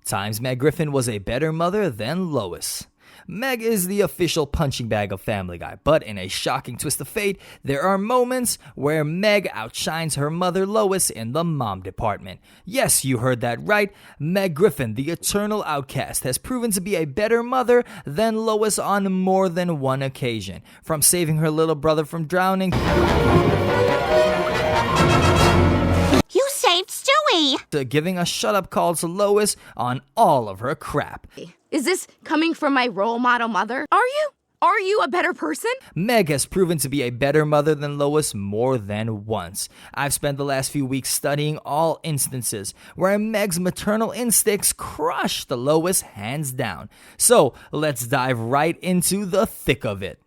Times Meg Griffin was a better mother than Lois. Meg is the official punching bag of Family Guy, but in a shocking twist of fate, there are moments where Meg outshines her mother Lois in the mom department. Yes, you heard that right. Meg Griffin, the eternal outcast, has proven to be a better mother than Lois on more than one occasion. From saving her little brother from drowning saved Stewie! to giving a shut-up call to Lois on all of her crap. Is this coming from my role model mother? Are you a better person? Meg has proven to be a better mother than Lois more than once. I've spent the last few weeks studying all instances where Meg's maternal instincts crush the Lois hands down. So let's dive right into the thick of it.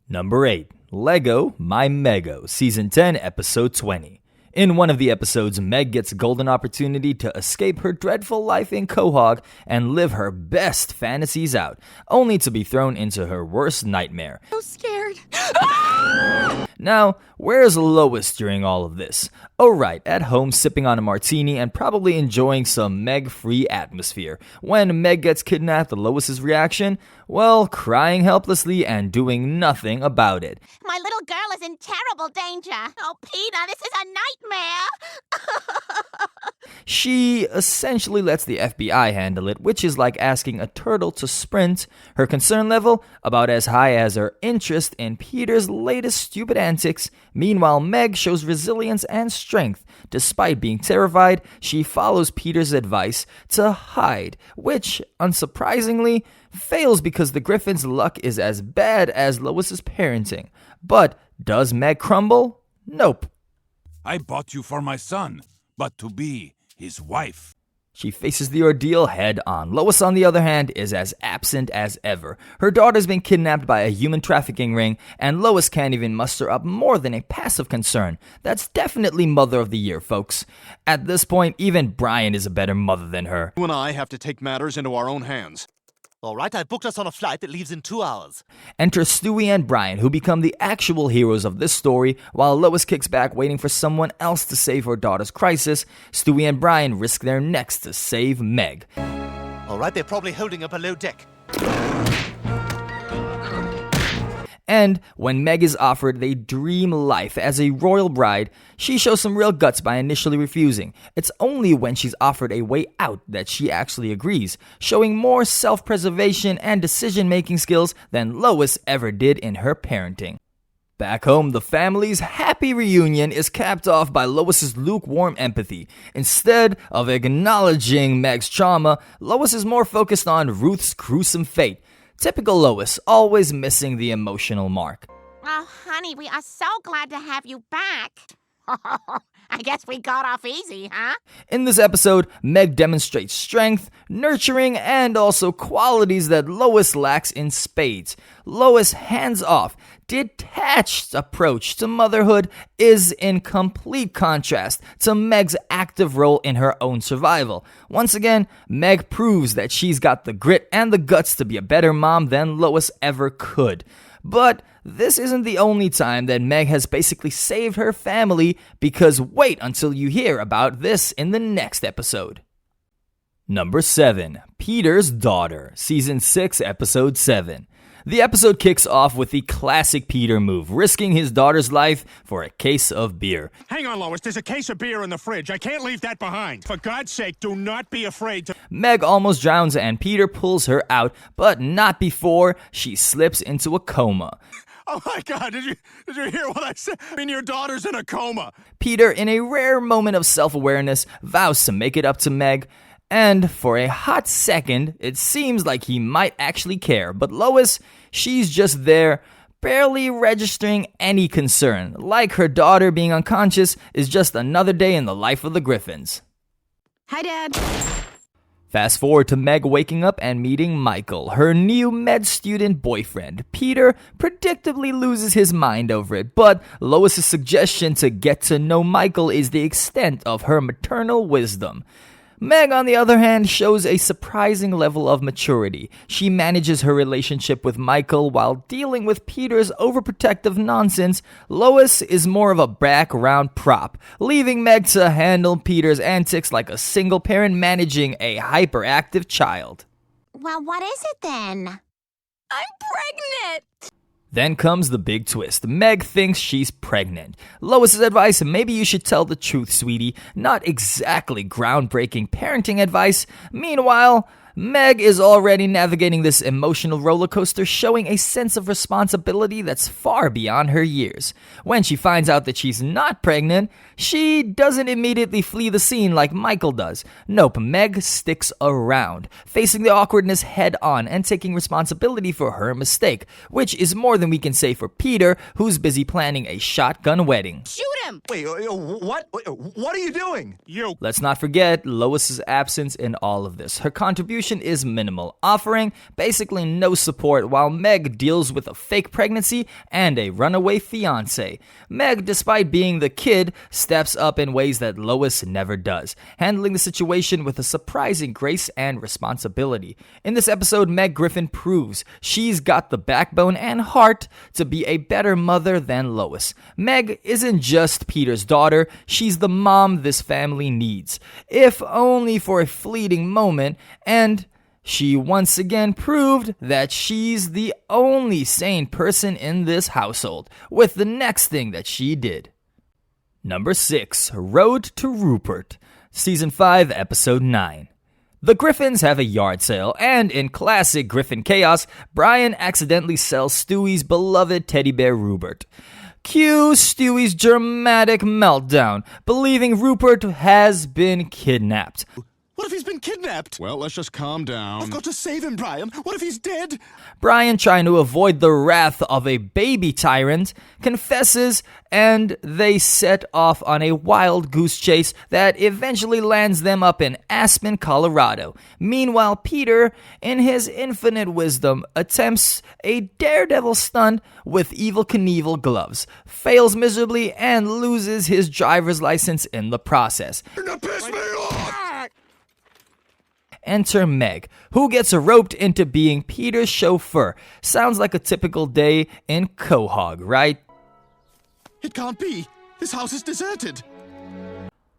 Number 8. Lego My Mego, Season 10, Episode 20. In one of the episodes, Meg gets a golden opportunity to escape her dreadful life in Quahog and live her best fantasies out, only to be thrown into her worst nightmare. So scared. Now, where's Lois during all of this? Oh right, at home sipping on a martini and probably enjoying some Meg-free atmosphere. When Meg gets kidnapped, Lois's reaction? Well, crying helplessly and doing nothing about it. My little girl is in terrible danger. Oh, Peter, this is a nightmare. She essentially lets the FBI handle it, which is like asking a turtle to sprint. Her concern level about as high as her interest in Peter's latest stupid antics. Meanwhile, Meg shows resilience and strength. Despite being terrified, she follows Peter's advice to hide, which, unsurprisingly, fails because the Griffin's luck is as bad as Lois's parenting. But does Meg crumble? Nope. I bought you for my son, but to be his wife. She faces the ordeal head on. Lois, on the other hand, is as absent as ever. Her daughter's been kidnapped by a human trafficking ring, and Lois can't even muster up more than a passive concern. That's definitely Mother of the Year, folks. At this point, even Brian is a better mother than her. You and I have to take matters into our own hands. All right, I booked us on a flight that leaves in 2 hours. Enter Stewie and Brian, who become the actual heroes of this story, while Lois kicks back waiting for someone else to save her daughter's crisis. Stewie and Brian risk their necks to save Meg. All right, they're probably holding her below deck. And when Meg is offered a dream life as a royal bride, she shows some real guts by initially refusing. It's only when she's offered a way out that she actually agrees, showing more self-preservation and decision-making skills than Lois ever did in her parenting. Back home, the family's happy reunion is capped off by Lois's lukewarm empathy. Instead of acknowledging Meg's trauma, Lois is more focused on Ruth's gruesome fate. Typical Lois, always missing the emotional mark. Oh, honey, we are so glad to have you back. I guess we got off easy, huh? In this episode, Meg demonstrates strength, nurturing, and also qualities that Lois lacks in spades. Lois' hands-off, detached approach to motherhood is in complete contrast to Meg's active role in her own survival. Once again, Meg proves that she's got the grit and the guts to be a better mom than Lois ever could. But this isn't the only time that Meg has basically saved her family, because wait until you hear about this in the next episode. Number 7. Peter's Daughter, Season 6, Episode 7. The episode kicks off with the classic Peter move, risking his daughter's life for a case of beer. Hang on, Lois. There's a case of beer in the fridge. I can't leave that behind. For God's sake, do not be afraid to... Meg almost drowns and Peter pulls her out, but not before she slips into a coma. Oh my God, did you hear what I said? I mean, your daughter's in a coma. Peter, in a rare moment of self-awareness, vows to make it up to Meg. And for a hot second, it seems like he might actually care. But Lois, she's just there, barely registering any concern. Like her daughter being unconscious is just another day in the life of the Griffins. Hi, Dad. Fast forward to Meg waking up and meeting Michael, her new med student boyfriend. Peter predictably loses his mind over it, but Lois's suggestion to get to know Michael is the extent of her maternal wisdom. Meg, on the other hand, shows a surprising level of maturity. She manages her relationship with Michael while dealing with Peter's overprotective nonsense. Lois is more of a background prop, leaving Meg to handle Peter's antics like a single parent managing a hyperactive child. Well, what is it then? I'm pregnant! Then comes the big twist. Meg thinks she's pregnant. Lois's advice, maybe you should tell the truth, sweetie. Not exactly groundbreaking parenting advice. Meanwhile, Meg is already navigating this emotional roller coaster, showing a sense of responsibility that's far beyond her years. When she finds out that she's not pregnant, she doesn't immediately flee the scene like Michael does. Nope, Meg sticks around, facing the awkwardness head on and taking responsibility for her mistake, which is more than we can say for Peter, who's busy planning a shotgun wedding. Shoot him! Wait, what? What are you doing? You. Let's not forget Lois's absence in all of this. Her contribution is minimal, offering basically no support while Meg deals with a fake pregnancy and a runaway fiancé. Meg, despite being the kid, steps up in ways that Lois never does, handling the situation with a surprising grace and responsibility. In this episode, Meg Griffin proves she's got the backbone and heart to be a better mother than Lois. Meg isn't just Peter's daughter, she's the mom this family needs, if only for a fleeting moment, and she once again proved that she's the only sane person in this household with the next thing that she did. Number 6, Road to Rupert, Season 5, Episode 9. The Griffins have a yard sale, and in classic Griffin chaos, Brian accidentally sells Stewie's beloved teddy bear Rupert. Cue Stewie's dramatic meltdown, believing Rupert has been kidnapped. What if he's been kidnapped? Well, let's just calm down. I've got to save him, Brian. What if he's dead? Brian, trying to avoid the wrath of a baby tyrant, confesses, and they set off on a wild goose chase that eventually lands them up in Aspen, Colorado. Meanwhile, Peter, in his infinite wisdom, attempts a daredevil stunt with Evel Knievel gloves, fails miserably, and loses his driver's license in the process. You're gonna piss me off! Enter Meg, who gets roped into being Peter's chauffeur. Sounds like a typical day in Quahog, right? It can't be. This house is deserted.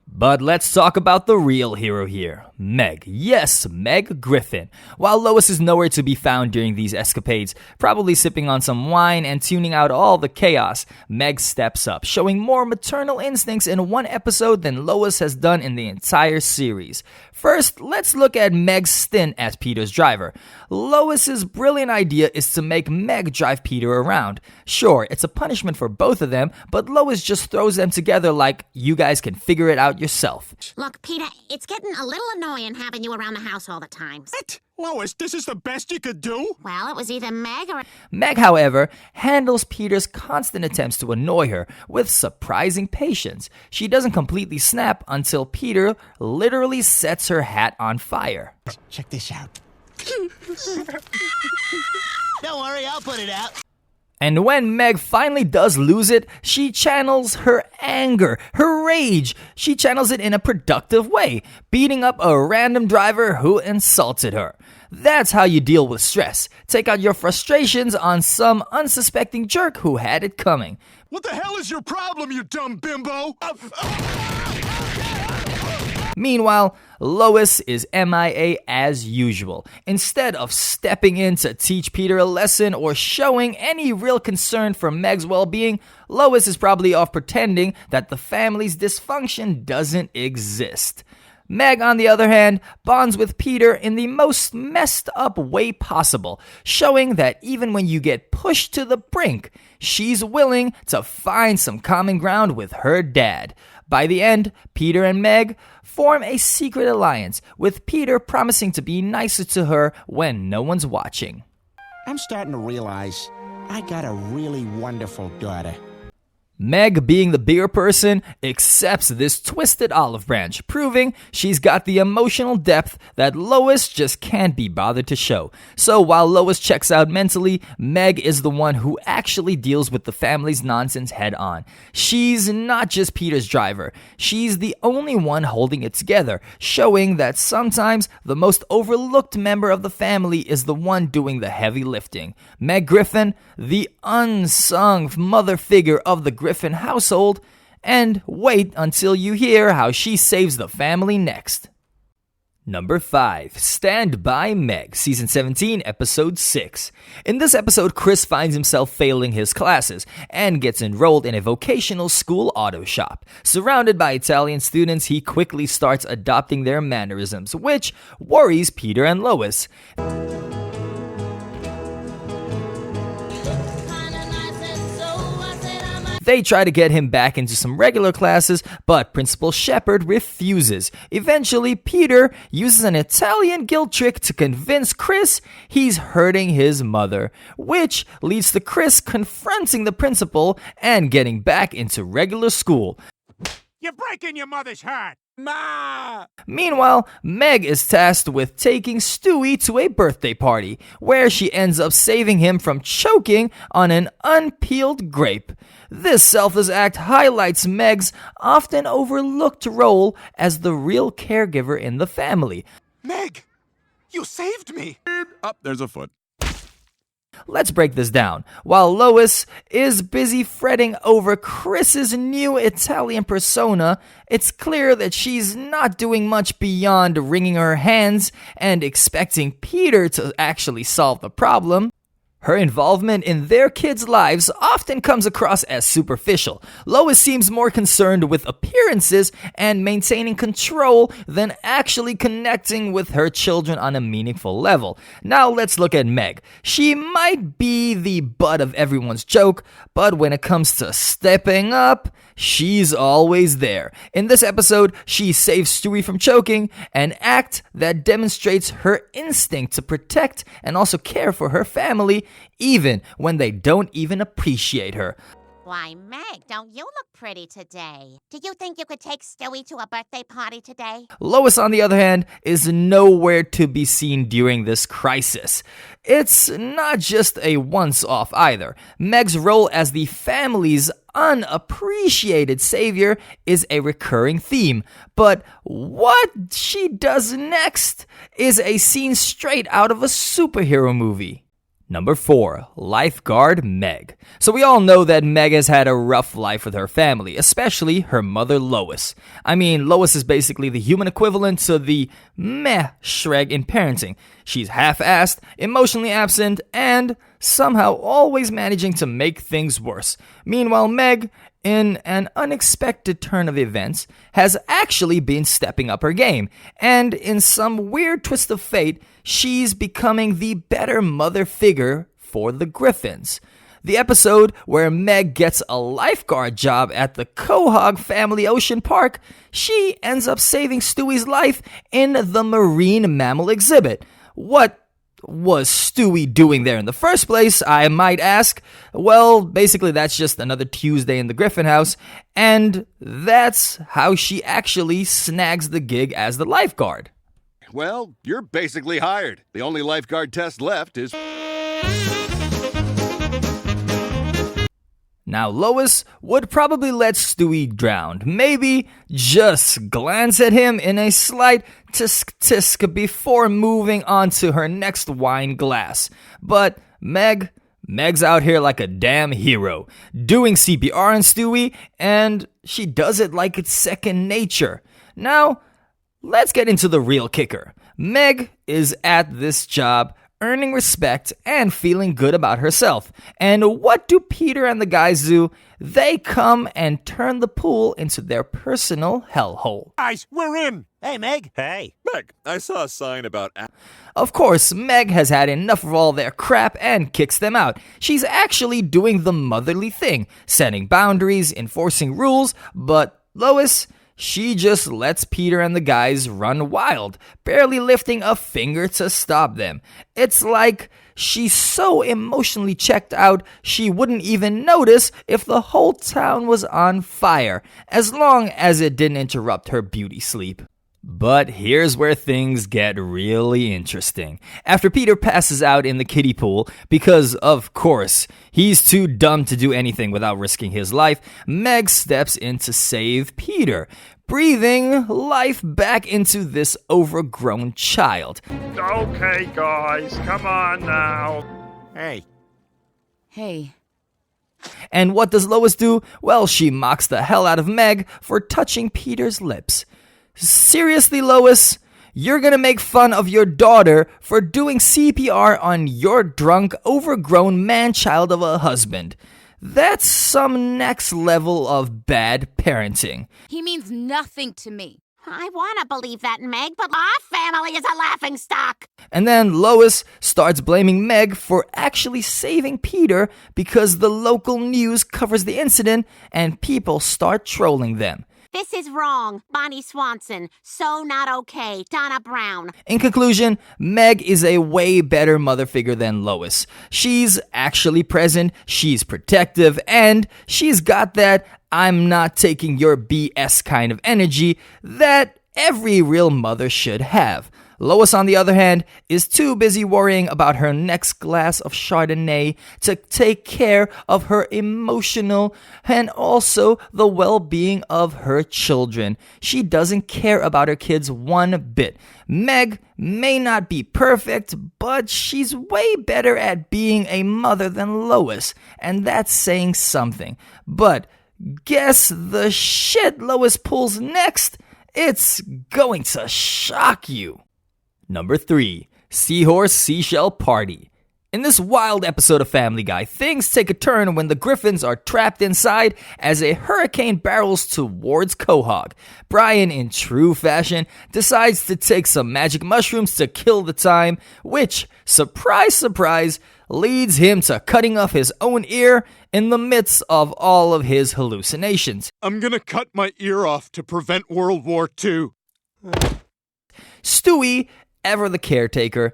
But let's talk about the real hero here, Meg. Yes, Meg Griffin. While Lois is nowhere to be found during these escapades, probably sipping on some wine and tuning out all the chaos, Meg steps up, showing more maternal instincts in one episode than Lois has done in the entire series. First, let's look at Meg's stint as Peter's driver. Lois's brilliant idea is to make Meg drive Peter around. Sure, it's a punishment for both of them, but Lois just throws them together like, you guys can figure it out yourself. Look, Peter, it's getting a little annoying having you around the house all the time. What? Lois, this is the best you could do? Well, it was either Meg or... Meg, however, handles Peter's constant attempts to annoy her with surprising patience. She doesn't completely snap until Peter literally sets her hat on fire. Check this out. Don't worry, I'll put it out. And when Meg finally does lose it, she channels her anger, her rage. She channels it in a productive way, beating up a random driver who insulted her. That's how you deal with stress. Take out your frustrations on some unsuspecting jerk who had it coming. What the hell is your problem, you dumb bimbo? Meanwhile, Lois is MIA as usual. Instead of stepping in to teach Peter a lesson or showing any real concern for Meg's well-being, Lois is probably off pretending that the family's dysfunction doesn't exist. Meg, on the other hand, bonds with Peter in the most messed up way possible, showing that even when you get pushed to the brink, she's willing to find some common ground with her dad. By the end, Peter and Meg form a secret alliance, with Peter promising to be nicer to her when no one's watching. I'm starting to realize I got a really wonderful daughter. Meg, being the bigger person, accepts this twisted olive branch, proving she's got the emotional depth that Lois just can't be bothered to show. So while Lois checks out mentally, Meg is the one who actually deals with the family's nonsense head on. She's not just Peter's driver. She's the only one holding it together, showing that sometimes the most overlooked member of the family is the one doing the heavy lifting. Meg Griffin, the unsung mother figure of the Griffin household, and wait until you hear how she saves the family next. Number 5, Stand By Meg, Season 17, Episode 6. In this episode, Chris finds himself failing his classes and gets enrolled in a vocational school auto shop. Surrounded by Italian students, he quickly starts adopting their mannerisms, which worries Peter and Lois. They try to get him back into some regular classes, but Principal Shepard refuses. Eventually, Peter uses an Italian guilt trick to convince Chris he's hurting his mother, which leads to Chris confronting the principal and getting back into regular school. You're breaking your mother's heart. Ma! Meanwhile, Meg is tasked with taking Stewie to a birthday party, where she ends up saving him from choking on an unpeeled grape. This selfless act highlights Meg's often overlooked role as the real caregiver in the family. Meg, you saved me. Up, there's a foot. Let's break this down. While Lois is busy fretting over Chris's new Italian persona, it's clear that she's not doing much beyond wringing her hands and expecting Peter to actually solve the problem. Her involvement in their kids' lives often comes across as superficial. Lois seems more concerned with appearances and maintaining control than actually connecting with her children on a meaningful level. Now let's look at Meg. She might be the butt of everyone's joke, but when it comes to stepping up, she's always there. In this episode, she saves Stewie from choking, an act that demonstrates her instinct to protect and also care for her family, even when they don't even appreciate her. Why, Meg, don't you look pretty today? Do you think you could take Stewie to a birthday party today? Lois, on the other hand, is nowhere to be seen during this crisis. It's not just a once-off either. Meg's role as the family's unappreciated savior is a recurring theme, but what she does next is a scene straight out of a superhero movie. Number 4, Lifeguard Meg. So we all know that Meg has had a rough life with her family, especially her mother Lois. I mean, Lois is basically the human equivalent to the meh Shrek in parenting. She's half-assed, emotionally absent, and somehow always managing to make things worse. Meanwhile, Meg, in an unexpected turn of events, has actually been stepping up her game, and in some weird twist of fate, she's becoming the better mother figure for the Griffins. The episode where Meg gets a lifeguard job at the Quahog Family Ocean Park, she ends up saving Stewie's life in the marine mammal exhibit. What was Stewie doing there in the first place, I might ask? Well, basically that's just another Tuesday in the Griffin house, and that's how she actually snags the gig as the lifeguard. Well, you're basically hired. The only lifeguard test left is... Now, Lois would probably let Stewie drown. Maybe just glance at him in a slight tisk-tisk before moving on to her next wine glass. But Meg's out here like a damn hero, doing CPR on Stewie, and she does it like it's second nature. Now, let's get into the real kicker. Meg is at this job earning respect and feeling good about herself. And what do Peter and the guys do? They come and turn the pool into their personal hellhole. Guys, we're in. Hey, Meg. Hey. Meg, I saw a sign about... Of course, Meg has had enough of all their crap and kicks them out. She's actually doing the motherly thing, setting boundaries, enforcing rules, but Lois, She just lets Peter and the guys run wild, barely lifting a finger to stop them. It's like she's so emotionally checked out, she wouldn't even notice if the whole town was on fire, as long as it didn't interrupt her beauty sleep. But here's where things get really interesting. After Peter passes out in the kiddie pool, because of course, he's too dumb to do anything without risking his life, Meg steps in to save Peter, breathing life back into this overgrown child. Okay, guys, come on now. Hey, Hey. And what does Lois do? Well, she mocks the hell out of Meg for touching Peter's lips. Seriously, Lois? You're gonna make fun of your daughter for doing CPR on your drunk, overgrown man-child of a husband. That's some next level of bad parenting. He means nothing to me. I want to believe that, Meg, but our family is a laughingstock. And then Lois starts blaming Meg for actually saving Peter because the local news covers the incident and people start trolling them. This is wrong. Bonnie Swanson. So not okay. Donna Brown. In conclusion, Meg is a way better mother figure than Lois. She's actually present, she's protective, and she's got that I'm not taking your BS kind of energy that every real mother should have. Lois, on the other hand, is too busy worrying about her next glass of Chardonnay to take care of her emotional and also the well-being of her children. She doesn't care about her kids one bit. Meg may not be perfect, but she's way better at being a mother than Lois, and that's saying something. But guess the shit Lois pulls next? It's going to shock you. Number 3, Seahorse Seashell Party. In this wild episode of Family Guy, things take a turn when the Griffins are trapped inside as a hurricane barrels towards Quahog. Brian, in true fashion, decides to take some magic mushrooms to kill the time, which, surprise, surprise, leads him to cutting off his own ear in the midst of all of his hallucinations. I'm gonna cut my ear off to prevent World War II. Stewie, ever the caretaker,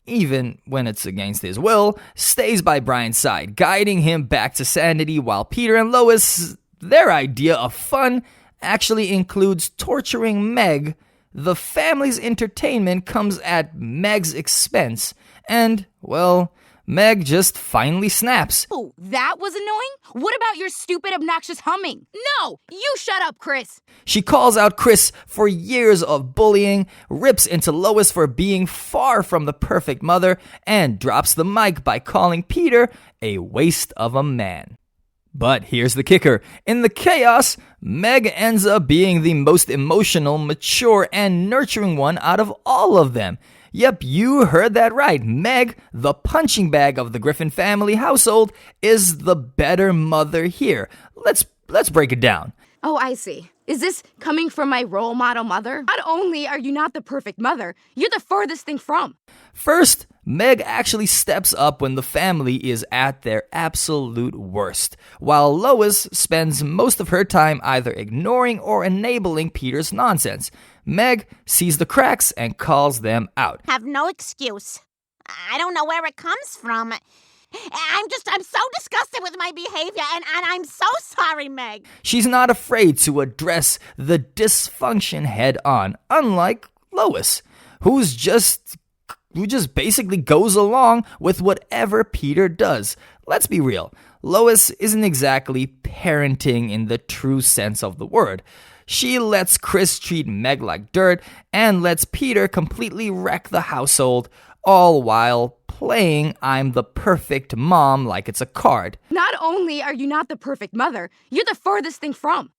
even when it's against his will, stays by Brian's side, guiding him back to sanity while Peter and Lois, their idea of fun actually includes torturing Meg. The family's entertainment comes at Meg's expense, and, well, Meg just finally snaps. Oh, that was annoying? What about your stupid, obnoxious humming? No! You shut up, Chris! She calls out Chris for years of bullying, rips into Lois for being far from the perfect mother, and drops the mic by calling Peter a waste of a man. But here's the kicker. In the chaos, Meg ends up being the most emotional, mature, and nurturing one out of all of them. Yep, you heard that right. Meg, the punching bag of the Griffin family household, is the better mother here. Let's break it down. Oh, I see. Is this coming from my role model mother? Not only are you not the perfect mother, you're the furthest thing from. First, Meg actually steps up when the family is at their absolute worst, while Lois spends most of her time either ignoring or enabling Peter's nonsense. Meg sees the cracks and calls them out. Have no excuse. I don't know where it comes from. I'm so disgusted with my behavior, and I'm so sorry, Meg. She's not afraid to address the dysfunction head on, unlike Lois, who just basically goes along with whatever Peter does. Let's be real. Lois isn't exactly parenting in the true sense of the word. She lets Chris treat Meg like dirt and lets Peter completely wreck the household, all while playing I'm the perfect mom like it's a card. Not only are you not the perfect mother, you're the furthest thing from.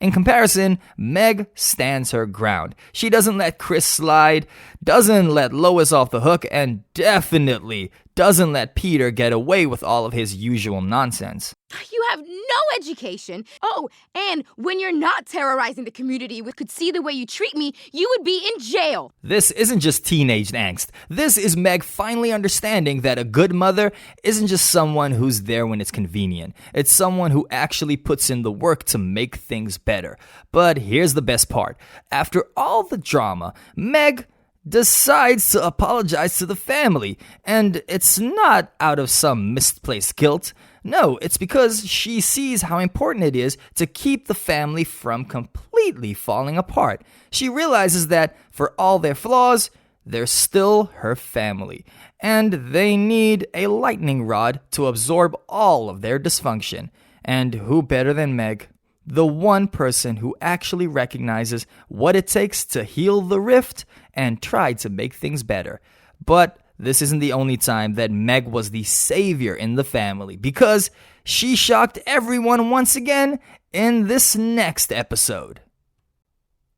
In comparison, Meg stands her ground. She doesn't let Chris slide, doesn't let Lois off the hook, and definitely doesn't let Peter get away with all of his usual nonsense. You have no education. Oh, and when you're not terrorizing the community we could see the way you treat me, you would be in jail. This isn't just teenage angst. This is Meg finally understanding that a good mother isn't just someone who's there when it's convenient. It's someone who actually puts in the work to make things better. But here's the best part. After all the drama, Meg decides to apologize to the family. And it's not out of some misplaced guilt. No, it's because she sees how important it is to keep the family from completely falling apart. She realizes that for all their flaws, they're still her family. And they need a lightning rod to absorb all of their dysfunction. And who better than Meg? The one person who actually recognizes what it takes to heal the rift and try to make things better. But this isn't the only time that Meg was the savior in the family, because she shocked everyone once again in this next episode.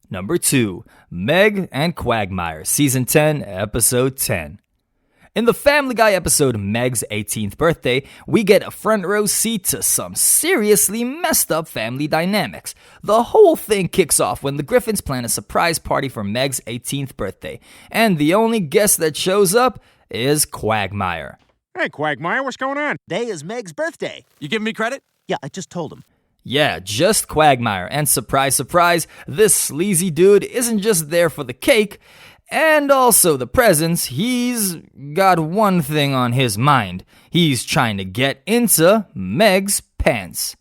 Number 2, Meg and Quagmire, Season 10, Episode 10. In the Family Guy episode Meg's 18th birthday, we get a front row seat to some seriously messed up family dynamics. The whole thing kicks off when the Griffins plan a surprise party for Meg's 18th birthday, and the only guest that shows up is Quagmire. Hey, Quagmire, what's going on? Today is Meg's birthday. You giving me credit? Yeah, I just told him. Yeah, just Quagmire, and surprise, surprise, this sleazy dude isn't just there for the cake and also the presents. He's got one thing on his mind. He's trying to get into Meg's pants.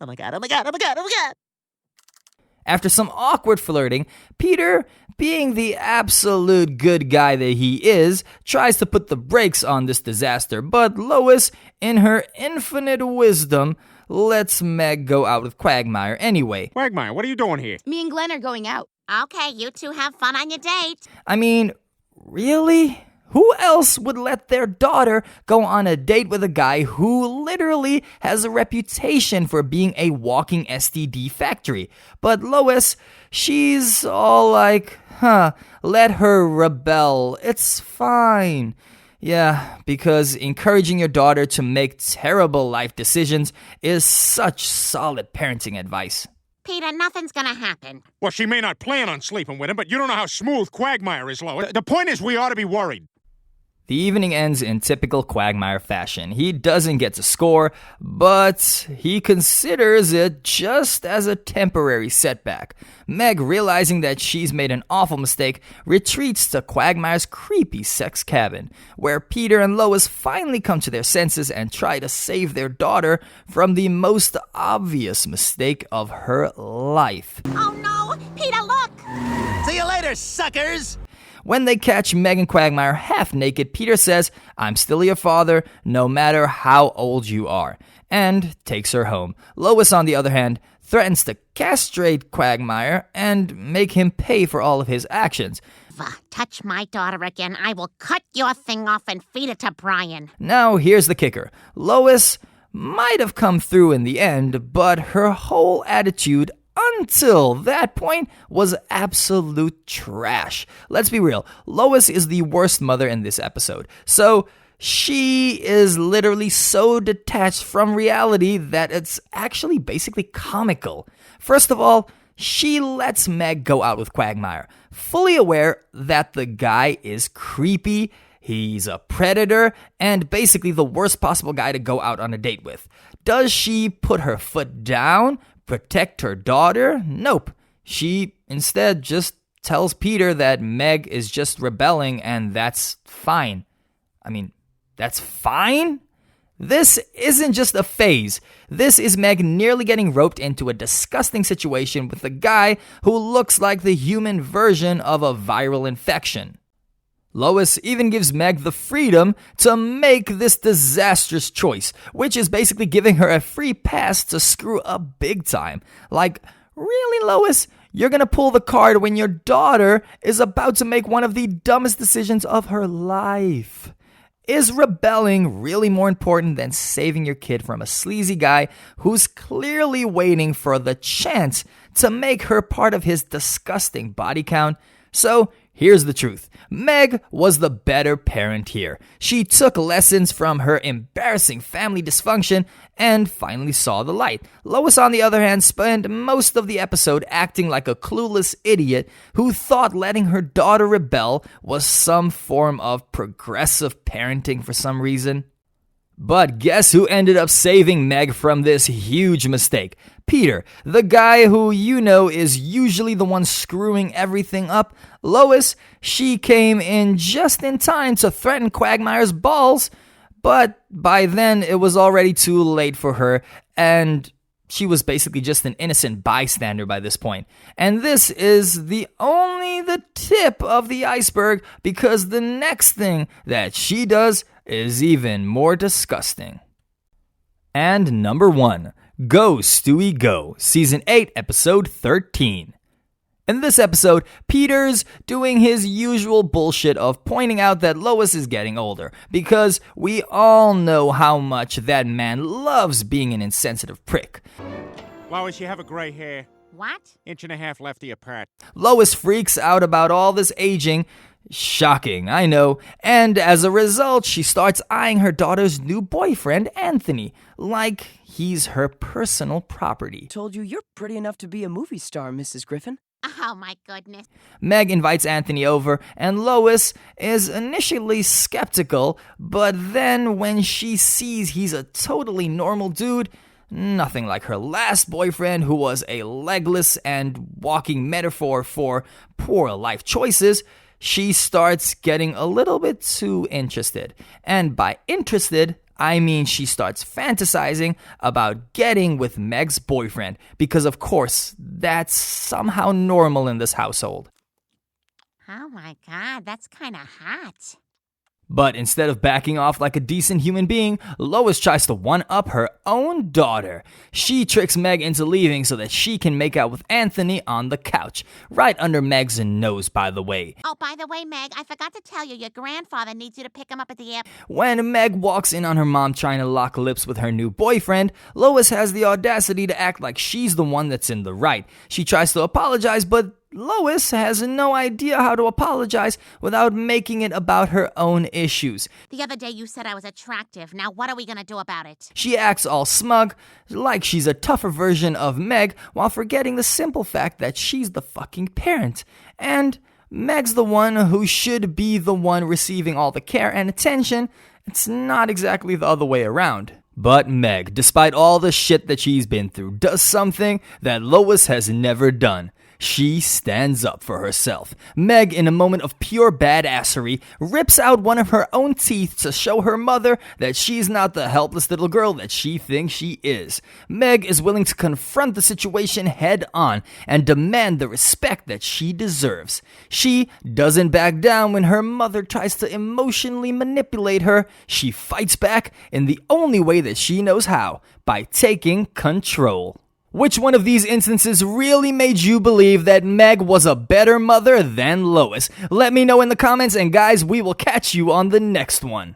Oh my god, oh my god, oh my god, oh my god! After some awkward flirting, Peter, being the absolute good guy that he is, tries to put the brakes on this disaster, but Lois, in her infinite wisdom, lets Meg go out with Quagmire anyway. Quagmire, what are you doing here? Me and Glenn are going out. Okay, you two have fun on your date. I mean, really? Who else would let their daughter go on a date with a guy who literally has a reputation for being a walking STD factory? But Lois, she's all like, let her rebel. It's fine. Yeah, because encouraging your daughter to make terrible life decisions is such solid parenting advice. Peter, nothing's gonna happen. Well, she may not plan on sleeping with him, but you don't know how smooth Quagmire is, Lois. The point is we ought to be worried. The evening ends in typical Quagmire fashion. He doesn't get to score, but he considers it just as a temporary setback. Meg, realizing that she's made an awful mistake, retreats to Quagmire's creepy sex cabin, where Peter and Lois finally come to their senses and try to save their daughter from the most obvious mistake of her life. Oh no! Peter, look! See you later, suckers! When they catch Meg and Quagmire half naked, Peter says, "I'm still your father, no matter how old you are," and takes her home. Lois, on the other hand, threatens to castrate Quagmire and make him pay for all of his actions. Touch my daughter again, I will cut your thing off and feed it to Brian. Now, here's the kicker. Lois might have come through in the end, but her whole attitude until that point was absolute trash. Let's be real. Lois is the worst mother in this episode. So she is literally so detached from reality that it's actually basically comical. First of all, she lets Meg go out with Quagmire, fully aware that the guy is creepy, he's a predator, and basically the worst possible guy to go out on a date with. Does she put her foot down? Protect her daughter? Nope. She instead just tells Peter that Meg is just rebelling and that's fine. I mean, that's fine? This isn't just a phase. This is Meg nearly getting roped into a disgusting situation with a guy who looks like the human version of a viral infection. Lois even gives Meg the freedom to make this disastrous choice, which is basically giving her a free pass to screw up big time. Like, really, Lois? You're gonna pull the card when your daughter is about to make one of the dumbest decisions of her life? Is rebelling really more important than saving your kid from a sleazy guy who's clearly waiting for the chance to make her part of his disgusting body count? So, Here's the truth. Meg was the better parent here. She took lessons from her embarrassing family dysfunction and finally saw the light. Lois, on the other hand, spent most of the episode acting like a clueless idiot who thought letting her daughter rebel was some form of progressive parenting for some reason. But guess who ended up saving Meg from this huge mistake? Peter, the guy who you know is usually the one screwing everything up. Lois, she came in just in time to threaten Quagmire's balls, but by then it was already too late for her, and she was basically just an innocent bystander by this point. And this is only the tip of the iceberg, because the next thing that she does is even more disgusting. And number 1, Go Stewie Go, Season 8, Episode 13. In this episode, Peter's doing his usual bullshit of pointing out that Lois is getting older, because we all know how much that man loves being an insensitive prick. Lois, you have a gray hair. What? Inch and a half lefty apart. Lois freaks out about all this aging. Shocking, I know. And as a result, she starts eyeing her daughter's new boyfriend, Anthony, like he's her personal property. Told you you're pretty enough to be a movie star, Mrs. Griffin. Oh, my goodness. Meg invites Anthony over, and Lois is initially skeptical, but then when she sees he's a totally normal dude, nothing like her last boyfriend who was a legless and walking metaphor for poor life choices, she starts getting a little bit too interested. And by interested, I mean she starts fantasizing about getting with Meg's boyfriend, because of course, that's somehow normal in this household. Oh, my God, that's kind of hot. But instead of backing off like a decent human being, Lois tries to one-up her own daughter. She tricks Meg into leaving so that she can make out with Anthony on the couch, right under Meg's nose, by the way. Oh, by the way, Meg, I forgot to tell you, your grandfather needs you to pick him up at the airport. When Meg walks in on her mom trying to lock lips with her new boyfriend, Lois has the audacity to act like she's the one that's in the right. She tries to apologize, but Lois has no idea how to apologize without making it about her own issues. The other day you said I was attractive. Now what are we going to do about it? She acts all smug, like she's a tougher version of Meg, while forgetting the simple fact that she's the fucking parent. And Meg's the one who should be the one receiving all the care and attention. It's not exactly the other way around. But Meg, despite all the shit that she's been through, does something that Lois has never done. She stands up for herself. Meg, in a moment of pure badassery, rips out one of her own teeth to show her mother that she's not the helpless little girl that she thinks she is. Meg is willing to confront the situation head on and demand the respect that she deserves. She doesn't back down when her mother tries to emotionally manipulate her. She fights back in the only way that she knows how, by taking control. Which one of these instances really made you believe that Meg was a better mother than Lois? Let me know in the comments, and guys, we will catch you on the next one.